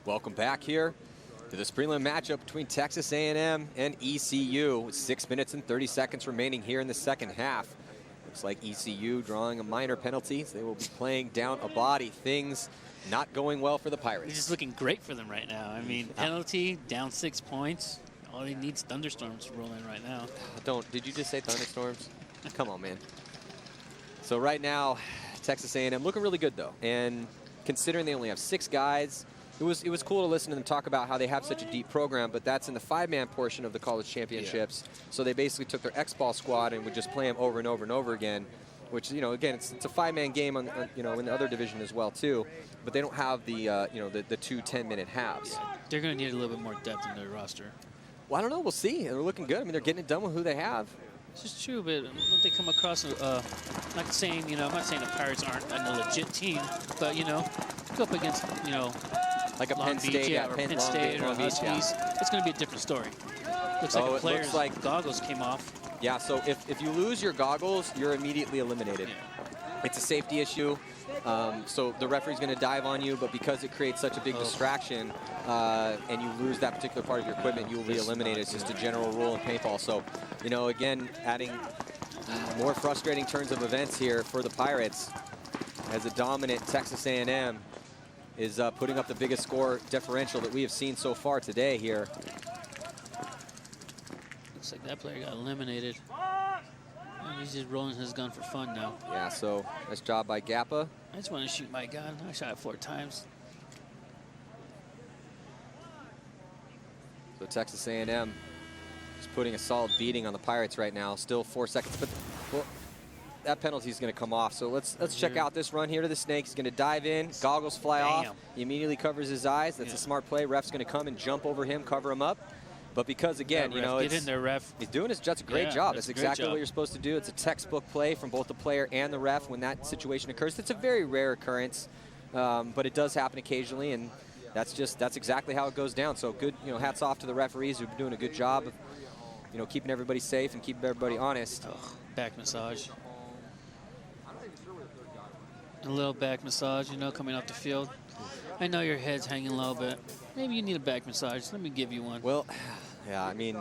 Welcome back here to this prelim matchup between Texas A&M and ECU with 6 minutes and 30 seconds remaining here in the second half. Looks like ECU drawing a minor penalty. They will be playing down a body. Things not going well for the Pirates. It's just looking great for them right now. I mean, penalty, down 6 points. All he needs thunderstorms to roll in right now. Did you just say thunderstorms? Come on, man. So right now, Texas A&M looking really good, though. And considering they only have 6 guys, it was cool to listen to them talk about how they have such a deep program, but that's in the 5-man portion of the college championships. Yeah. So they basically took their X-ball squad and would just play them over and over and over again, which, you know, again, it's a 5-man game on, you know, in the other division as well too, but they don't have the you know, the 2 10-minute halves. Yeah. They're going to need a little bit more depth in their roster. Well, I don't know. We'll see. They're looking good. I mean, they're getting it done with who they have. This is true, but when they come across, I'm not saying the Pirates aren't a legit team, but, you know, go up against, you know, like a Long Penn Beach, State, or Penn State, or Huskies, it's going to be a different story. Looks like a player's goggles came off. Yeah, so if you lose your goggles, you're immediately eliminated. Yeah. It's a safety issue, so the referee's going to dive on you, but because it creates such a big distraction and you lose that particular part of your equipment, you will be eliminated. It's just a general rule in paintball. So, you know, again, adding more frustrating turns of events here for the Pirates as a dominant Texas A&M is putting up the biggest score differential that we have seen so far today here. Looks like that player got eliminated. He's just rolling his gun for fun now. Yeah, so nice job by Gappa. I just want to shoot my gun. I shot it 4 times. So Texas A&M is putting a solid beating on the Pirates right now. Still 4 seconds, but well, that penalty is going to come off. So let's check out this run here to the snake. He's going to dive in. Goggles fly off. He immediately covers his eyes. That's a smart play. Ref's going to come and jump over him, cover him up. But because, again, you know, get in there, ref. He's doing his just a great job. That's exactly what you're supposed to do. It's a textbook play from both the player and the ref when that situation occurs. It's a very rare occurrence, but it does happen occasionally, and that's exactly how it goes down. So good, you know, hats off to the referees who've been doing a good job of, you know, keeping everybody safe and keeping everybody honest. Back massage. A little back massage, you know, coming off the field. I know your head's hanging low, but maybe you need a back massage. Let me give you one. Well, yeah, I mean,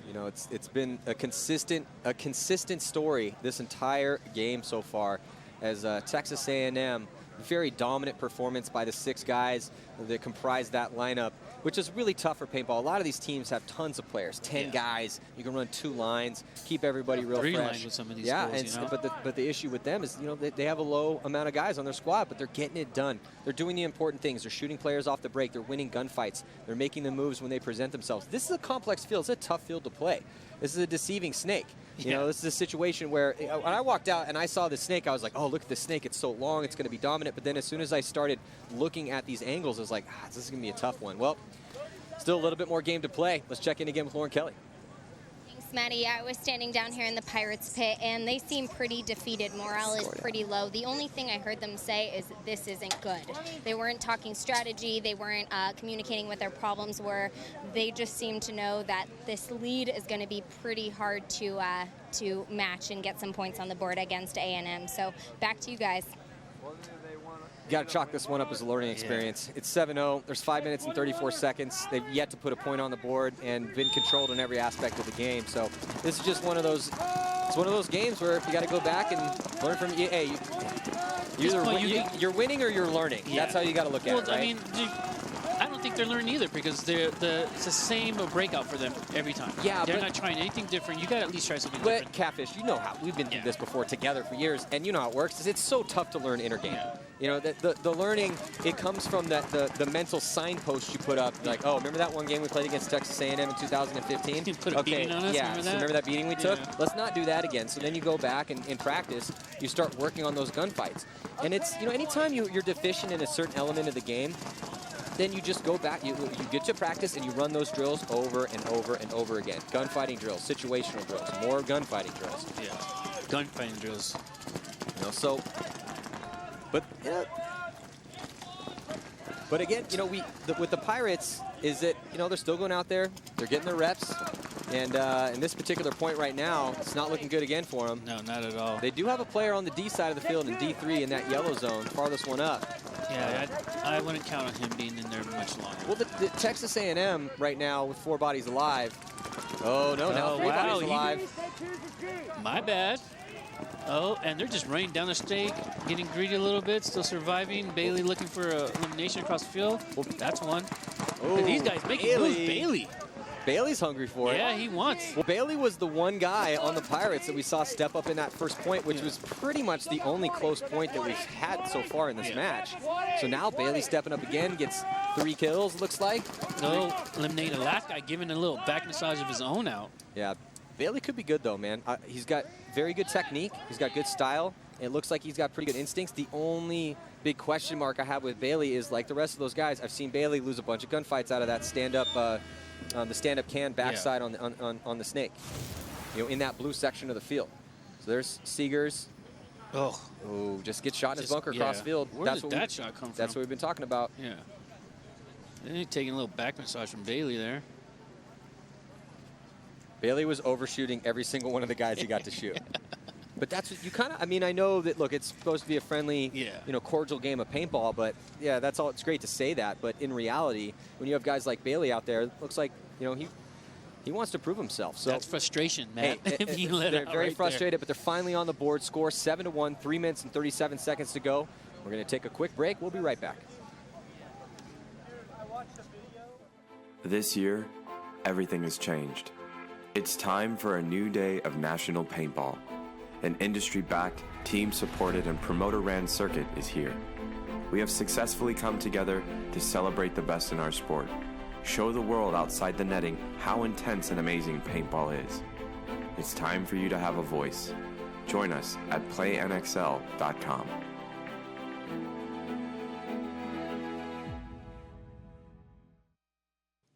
You know, it's been a consistent story this entire game so far, as Texas A&M, very dominant performance by the 6 guys that comprise that lineup, which is really tough for paintball. A lot of these teams have tons of players, 10 guys. You can run 2 lines, keep everybody real 3 fresh. lines with some of these schools, you know? but the issue with them is, you know, they have a low amount of guys on their squad, but they're getting it done. They're doing the important things. They're shooting players off the break. They're winning gunfights. They're making the moves when they present themselves. This is a complex field. It's a tough field to play. This is a deceiving snake. You know, this is a situation where when I walked out and I saw the snake, I was like, oh, look at the snake. It's so long. It's going to be dominant. But then as soon as I started looking at these angles, I was like, this is going to be a tough one. Well, still a little bit more game to play. Let's check in again with Lauren Kelly. Thanks, Maddie. I was standing down here in the Pirates pit, and they seem pretty defeated. Morale is pretty low. The only thing I heard them say is this isn't good. They weren't talking strategy. They weren't communicating what their problems were. They just seemed to know that this lead is going to be pretty hard to match and get some points on the board against A&M. So back to you guys. Got to chalk this one up as a learning experience. It's 7-0. There's 5 minutes and 34 seconds. They've yet to put a point on the board and been controlled in every aspect of the game. So this is just one of those. It's one of those games where you got to go back and learn from. Hey, you're winning or you're learning. Yeah. That's how you got to look at it, right? I mean, I don't think they're learning either, because it's the same breakout for them every time. Yeah, they're not trying anything different. You got to at least try something different. Catfish, you know how we've been through this before together for years, and you know how it works. It's so tough to learn intergame. Yeah. You know, the learning, it comes from the mental signpost you put up. Like, oh, remember that one game we played against Texas A&M in 2015? You put a beating on us, remember that beating we took? Let's not do that again. So then you go back and in practice, you start working on those gunfights. And it's, you know, anytime you're deficient in a certain element of the game, then you just go back, you get to practice and you run those drills over and over and over again. Gunfighting drills, situational drills, more gunfighting drills. Yeah, gunfighting drills. You know, so, but again, you know, with the Pirates is that, you know, they're still going out there, they're getting their reps, and in this particular point right now, it's not looking good again for them. No, not at all. They do have a player on the D side of the field in D3 in that yellow zone, farthest one up. Yeah, I wouldn't count on him being in there much longer. Well, the Texas A&M right now with 4 bodies alive. Oh, no, now 3 bodies alive. My bad. Oh, and they're just running down the stake, getting greedy a little bit, still surviving. Bailey looking for elimination across the field. Well, that's one. Oh, these guys making moves. Bailey. Bailey's hungry for it. Yeah, he wants. Well, Bailey was the one guy on the Pirates that we saw step up in that first point, which was pretty much the only close point that we've had so far in this match. So now Bailey stepping up again, gets 3 kills, looks like. No, eliminated the last guy, giving a little back massage of his own out. Yeah, Bailey could be good though, man. He's got very good technique. He's got good style. It looks like he's got pretty good instincts. The only big question mark I have with Bailey is, like the rest of those guys, I've seen Bailey lose a bunch of gunfights out of that stand-up the stand-up can backside on the snake, you know, in that blue section of the field. So there's Seegers. Oh, just gets shot in his bunker across the field. Where did that shot come from? That's what we've been talking about. Yeah. They're taking a little back massage from Bailey there. Bailey was overshooting every single one of the guys he got to shoot. But that's what you kind of, I mean, I know that, look, it's supposed to be a friendly, you know, cordial game of paintball, but yeah, that's all, it's great to say that, but in reality, when you have guys like Bailey out there, it looks like, you know, he wants to prove himself. So that's frustration, man. Hey, they're very frustrated, but they're finally on the board. Score 7-1, 3 minutes and 37 seconds to go. We're going to take a quick break. We'll be right back. This year, everything has changed. It's time for a new day of National Paintball. An industry-backed, team-supported, and promoter-ran circuit is here. We have successfully come together to celebrate the best in our sport. Show the world outside the netting how intense and amazing paintball is. It's time for you to have a voice. Join us at playnxl.com.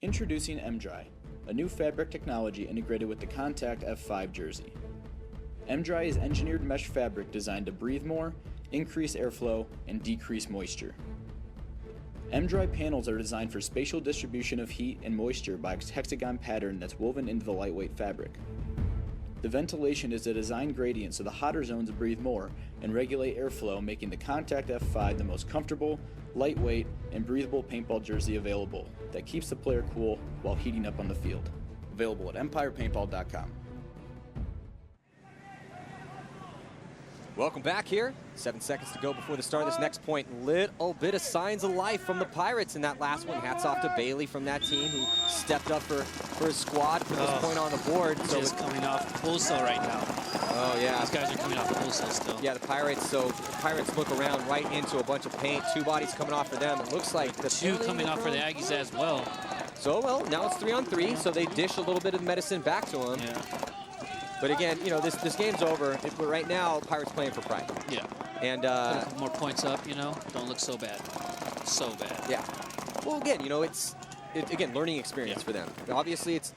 Introducing M-Dry, a new fabric technology integrated with the Contact F5 jersey. M-Dry is engineered mesh fabric designed to breathe more, increase airflow, and decrease moisture. M-Dry panels are designed for spatial distribution of heat and moisture by a hexagon pattern that's woven into the lightweight fabric. The ventilation is a design gradient so the hotter zones breathe more and regulate airflow, making the Contact F5 the most comfortable, lightweight, and breathable paintball jersey available that keeps the player cool while heating up on the field. Available at empirepaintball.com. Welcome back here. 7 seconds to go before the start of this next point. Little bit of signs of life from the Pirates in that last one. Hats off to Bailey from that team who stepped up for his squad, put this point on the board. So it's coming off full cell right now. Oh, yeah. These guys are coming off full cell still. Yeah, the Pirates look around right into a bunch of paint. 2 bodies coming off for them. It looks like the 2 coming off for the Aggies as well. So, well, now it's 3-on-3, so they dish a little bit of medicine back to them. Yeah. But again, you know, this game's over. But right now, Pirates playing for pride. Yeah. And put a couple more points up, you know, don't look so bad. So bad. Yeah. Well, again, you know, it's learning experience for them. Obviously, it's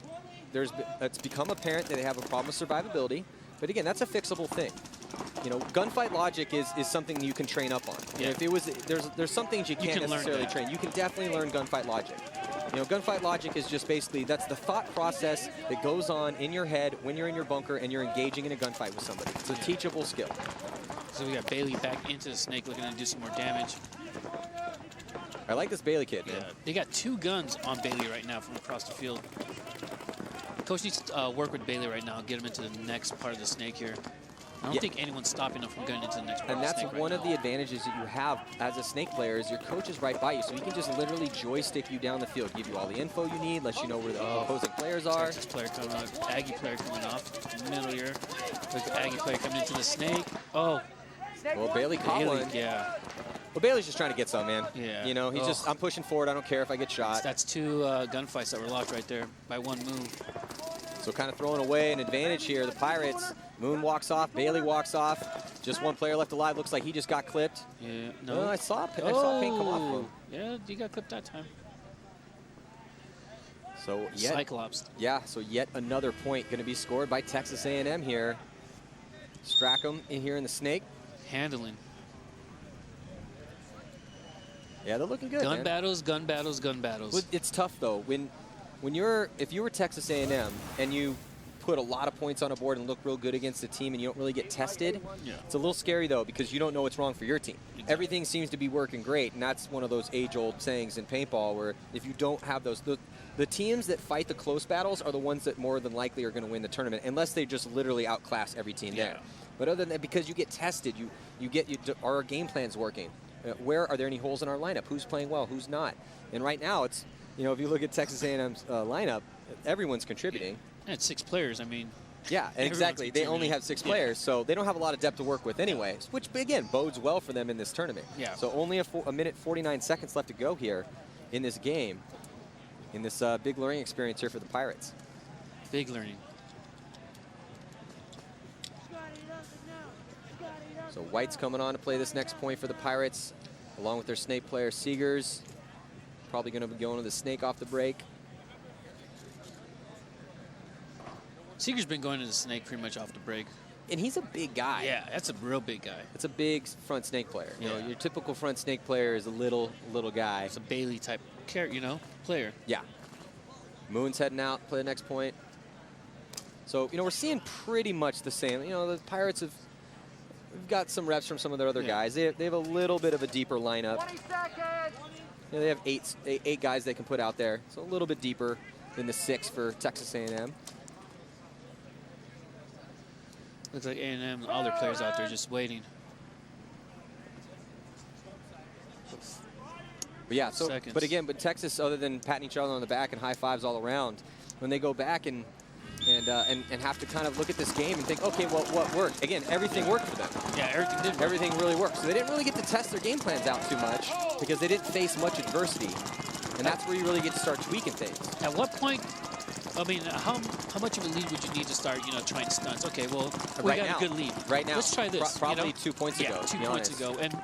become apparent that they have a problem with survivability. But again, that's a fixable thing. You know, gunfight logic is something you can train up on. Yeah. You know, there's some things you can't necessarily train. You can definitely learn gunfight logic. You know, gunfight logic is just basically, that's the thought process that goes on in your head when you're in your bunker and you're engaging in a gunfight with somebody. It's a teachable skill. So we got Bailey back into the snake looking to do some more damage. I like this Bailey kid, man. Yeah. They got 2 guns on Bailey right now from across the field. Coach needs to work with Bailey right now, get him into the next part of the snake here. I don't think anyone's stopping him from going into the next part and of the that's snake one right of now. the advantages that you have as a snake player is your coach is right by you, so he can just literally joystick you down the field, give you all the info you need, let you know where the opposing players are. Texas player coming off, Aggie player coming off, middle here. Look at Aggie player coming into the snake. Oh. Well, Bailey caught one. Yeah. Well, Bailey's just trying to get some, man. Yeah. You know, he's just, I'm pushing forward. I don't care if I get shot. That's 2 gunfights that were locked right there by 1 move. So kind of throwing away an advantage here. The Pirates, Moon walks off, Bailey walks off. Just 1 player left alive. Looks like he just got clipped. Yeah, no. I saw paint come off of him. Yeah, he got clipped that time. So yet, Cyclops. Yeah, so yet another point going to be scored by Texas A&M here. Strackham in here in the snake. Handling. Yeah, they're looking good, Gun battles, gun battles, gun battles. Well, it's tough though if you were Texas A&M and you put a lot of points on a board and look real good against the team and you don't really get tested, it's a little scary though because you don't know what's wrong for your team. Exactly. Everything seems to be working great, and that's one of those age-old sayings in paintball where if you don't have those, the teams that fight the close battles are the ones that more than likely are going to win the tournament unless they just literally outclass every team there. But other than that, because you get tested, are our game plans working? Where are there any holes in our lineup? Who's playing well? Who's not? And right now, it's, you know, if you look at Texas A&M's lineup, everyone's contributing. Yeah, it's 6 players. I mean, yeah, exactly. They only have 6 players, so they don't have a lot of depth to work with anyway, which again bodes well for them in this tournament. Yeah. So only a minute 49 seconds left to go here in this game, in this big learning experience here for the Pirates. Big learning. So White's coming on to play this next point for the Pirates, along with their snake player Seegers. Probably going to be going to the snake off the break. Seeger's been going to the snake pretty much off the break. And he's a big guy. Yeah, that's a real big guy. It's a big front snake player. You know, your typical front snake player is a little guy. It's a Bailey type player. Yeah. Moon's heading out, play the next point. So, you know, we're seeing pretty much the same. You know, the Pirates have got some reps from some of their other guys. They have a little bit of a deeper lineup. 20 seconds. You know, they have eight guys they can put out there. So a little bit deeper than the 6 for Texas A&M. Looks like A&M, all their players out there just waiting. But yeah, so but Texas, other than patting each other on the back and high fives all around, when they go back and have to kind of look at this game and think, okay, well, what worked? Again, everything worked for them. Yeah, everything did work. Everything really worked. So they didn't really get to test their game plans out too much because they didn't face much adversity. And that's where you really get to start tweaking things. At what point, I mean, how much of a lead would you need to start, you know, trying stunts? Okay, well, we got a good lead. Right now. Let's try this. Probably 2 points ago. Yeah, 2 points ago. And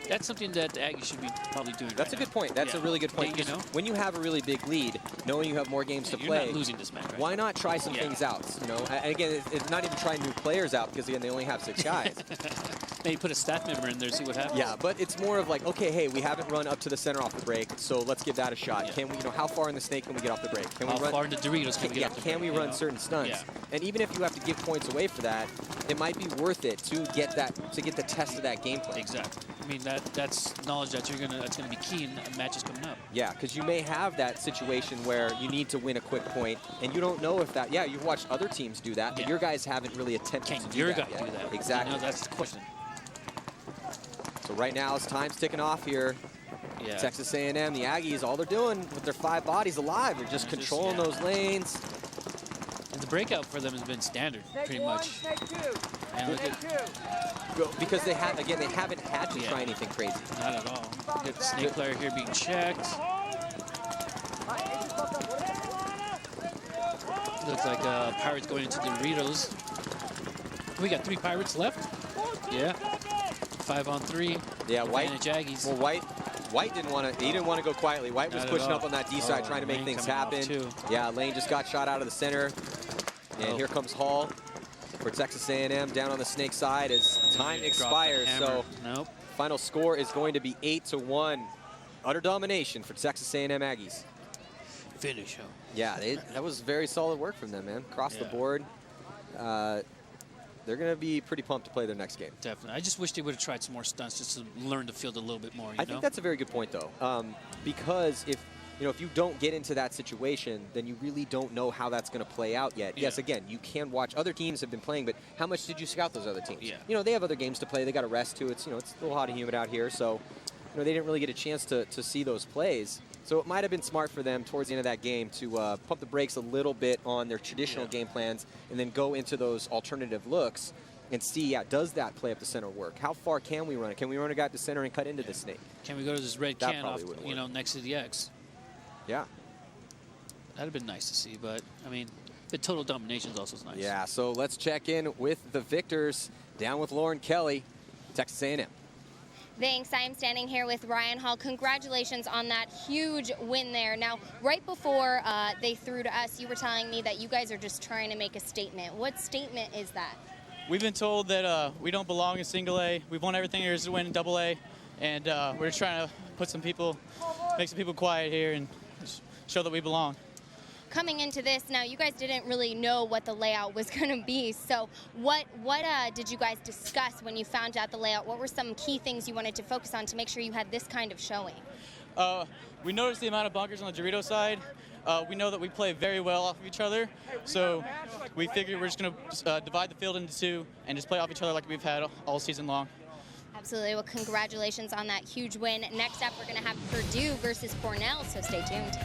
that's something that the Aggies should be probably doing. That's a good point. That's a really good point. You know, when you have a really big lead, knowing you have more games to play, you're not losing this match. Right? Why not try some things out? You know, and again, it's not even trying new players out because again, they only have 6 guys. Maybe put a staff member in there, see what happens. Yeah, but it's more of like, okay, hey, we haven't run up to the center off the break, so let's give that a shot. Can we, you know, how far in the snake can we get off the break? Can how we run, far in the Doritos can we get off the break? Can we run certain stunts? And even if you have to give points away for that, it might be worth it to get the test of that game plan. Exactly. I mean, that's knowledge that's gonna be key in matches coming up. Yeah, because you may have that situation where you need to win a quick point, and you don't know if that. Yeah, you've watched other teams do that, but your guys haven't really attempted to do that yet. Can your guy do that? Exactly. You know, that's the question. So right now, as time's ticking off here, Yeah. Texas A&M, the Aggies, all they're doing with their 5 bodies alive, they're just controlling those lanes. And the breakout for them has been standard, pretty much. And look at, because they haven't had to try anything crazy. Not at all. Good snake player here being checked. Looks like Pirates going into Doritos. We got 3 Pirates left. Yeah. 5 on 3. Yeah, White. Aggies. Well, White didn't want to. He didn't want to go quietly. White was pushing up on that D side, trying to make things happen. Yeah, Lane just got shot out of the center, and here comes Hall for Texas A&M down on the snake side as time expires. So final score is going to be 8-1. Utter domination for Texas A&M Aggies. Finish him. Yeah, that was very solid work from them, man. Across the board. They're going to be pretty pumped to play their next game. Definitely. I just wish they would have tried some more stunts just to learn the field a little bit more. I think that's a very good point, though, because if you don't get into that situation, then you really don't know how that's going to play out yet. Yeah. Yes, again, you can watch. Other teams have been playing, but how much did you scout those other teams? Yeah. They have other games to play. They got a rest too. It's it's a little hot and humid out here, so they didn't really get a chance to see those plays. So it might have been smart for them towards the end of that game to pump the brakes a little bit on their traditional game plans and then go into those alternative looks and see, does that play up the center work? How far can we run it? Can we run a guy up the center and cut into the snake? Can we go to this red can off, next to the X? Yeah. That'd have been nice to see, but, I mean, the total domination is also nice. Yeah, so let's check in with the victors. Down with Lauren Kelly, Texas A&M. Thanks. I am standing here with Ryan Hall. Congratulations on that huge win there. Now, right before they threw to us, you were telling me that you guys are just trying to make a statement. What statement is that? We've been told that we don't belong in single A. We've won everything there is to win in double A, and we're just trying to make some people quiet here and show that we belong. Coming into this, now you guys didn't really know what the layout was going to be. So what did you guys discuss when you found out the layout? What were some key things you wanted to focus on to make sure you had this kind of showing? We noticed the amount of bunkers on the Dorito side. We know that we play very well off of each other, so we figured we're just going to divide the field into 2 and just play off each other like we've had all season long. Absolutely. Well, congratulations on that huge win. Next up, we're going to have Purdue versus Cornell, so stay tuned.